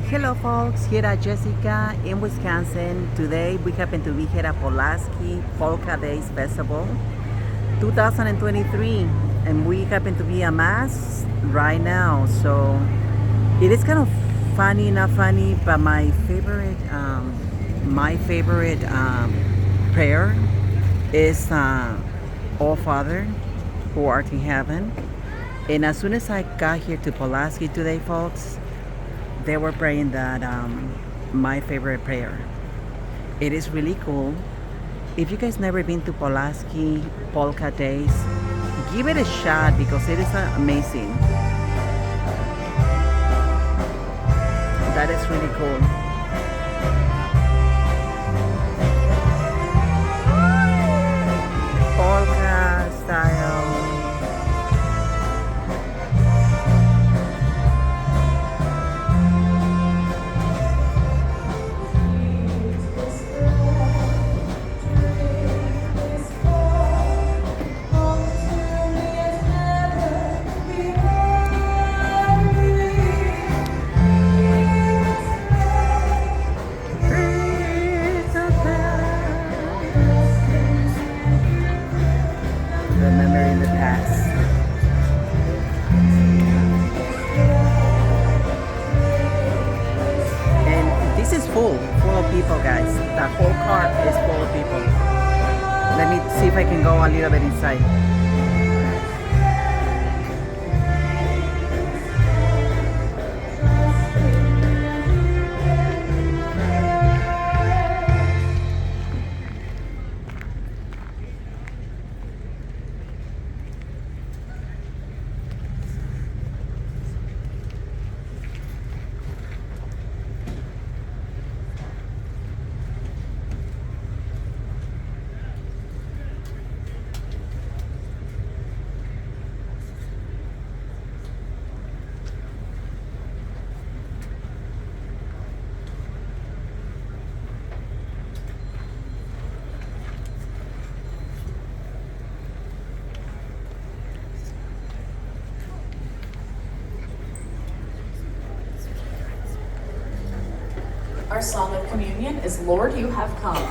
Hello, folks. Here at Jessica in Wisconsin. Today we happen to be here at Pulaski Polka Days Festival 2023, and we happen to be a mass right now. So it is kind of funny, not funny, but my favorite prayer is "All Father, who art in heaven." And as soon as I got here to Pulaski today, folks, they were praying that my favorite prayer. It is really cool. If you guys never been to Pulaski Polka Days, give it a shot because it is amazing. That is really cool. Polka style. Remembering the past. And this is full of people, guys. The whole car is full of people. Let me see if I can go a little bit inside. Our song of communion is Lord, You Have Come.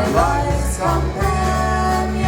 my life's companion,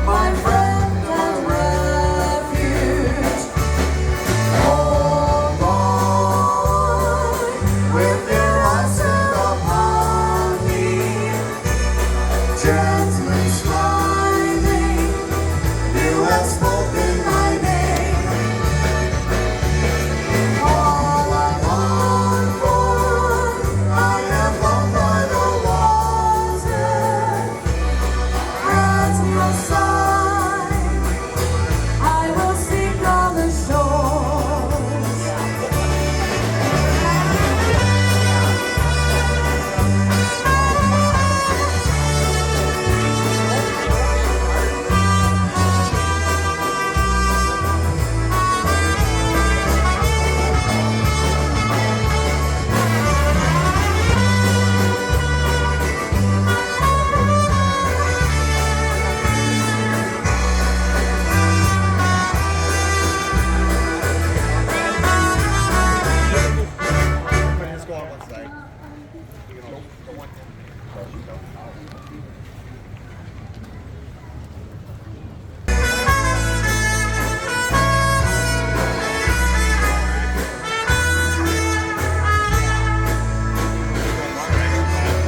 my friend and refuge. Oh Lord, with your eyes set upon me, gently smiling, you have spoken my name. All I long for, I am loved by the water. At your side, I will seek on the shores. Let's go on one side.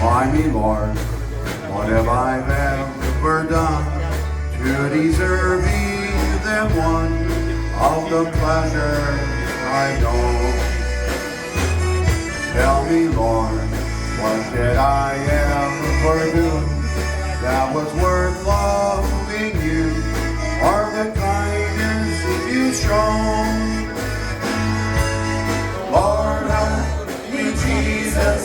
Why me, Lord, what have I ever done to deserve even one of the pleasures I know? Tell me, Lord, what did I ever do that was worth loving you, or the kindness you've shown? Lord, help me, Jesus,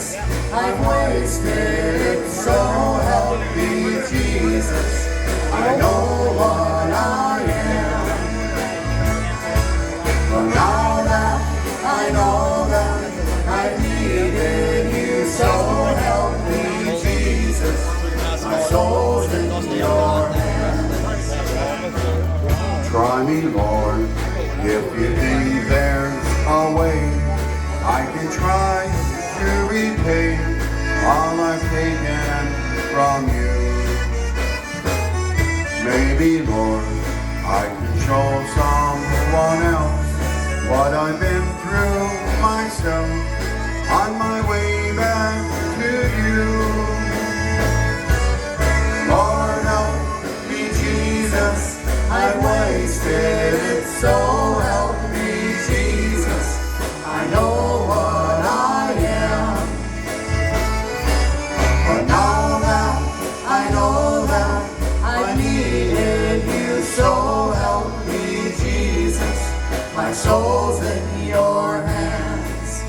I've wasted it, so help me, Jesus. I know what I am, but now that I know that I needed you, so help me, Jesus. My soul's in your hands. Try me, Lord, if you think there's a way I can try to repay all I've taken from you. Maybe, Lord, I can show someone else what I've been through myself on my way back to you. Lord, help me, Jesus, I've wasted it, so help me, Jesus. I know what I am, but now that I know that I needed you, so help me, Jesus. My soul's in your hands.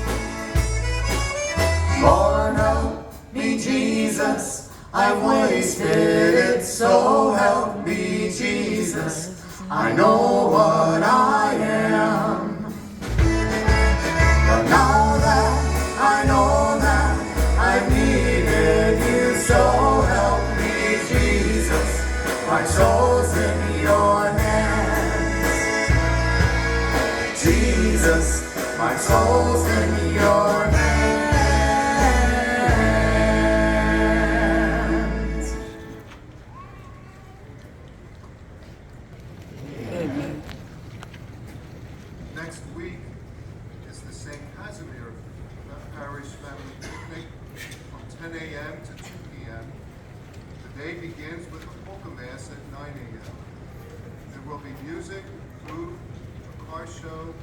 Lord, help me, Jesus. I've wasted it, so help me, Jesus. I know what I am, but now that I know that I needed you, so help me, Jesus. My soul's in your hands. Jesus, my soul's in your hands. Next week is the St. Casimir Parish Family Picnic from 10 a.m. to 2 p.m. The day begins with a Polka Mass at 9 a.m. There will be music, food, a car show,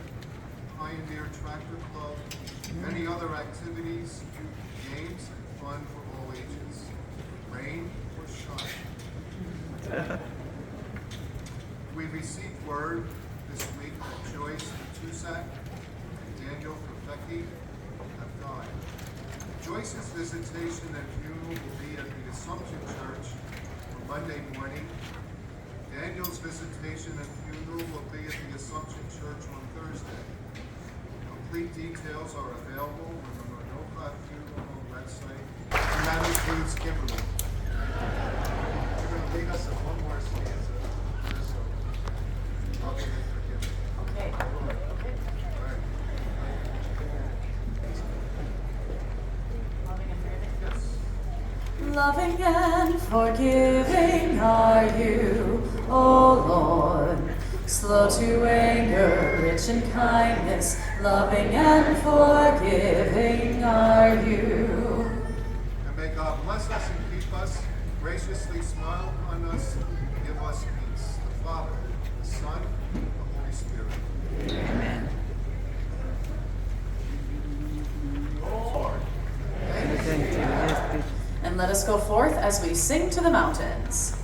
Pioneer Tractor Club, many other activities, games, and fun for all ages. Rain or shine. We received word this week that Joyce Tusak and Daniel Perfecti have died. Joyce's visitation and funeral will be at the Assumption Church on Monday morning. Daniel's visitation and funeral will be at the Assumption Church on Thursday. Complete details are available on the Manoka Funeral Home website, and that includes Kimberly. You're going to lead us in one more stanza. So, I'll be there for Kimberly. Okay. All right. Loving and forgiving. Yes. Loving and forgiving are you, O Lord. Slow to anger, rich in kindness, loving and forgiving are you. And may God bless us and keep us, graciously smile upon us, and give us peace. The Father, the Son, and the Holy Spirit. Amen. Lord. Thank you. Yes, And let us go forth as we sing to the mountains.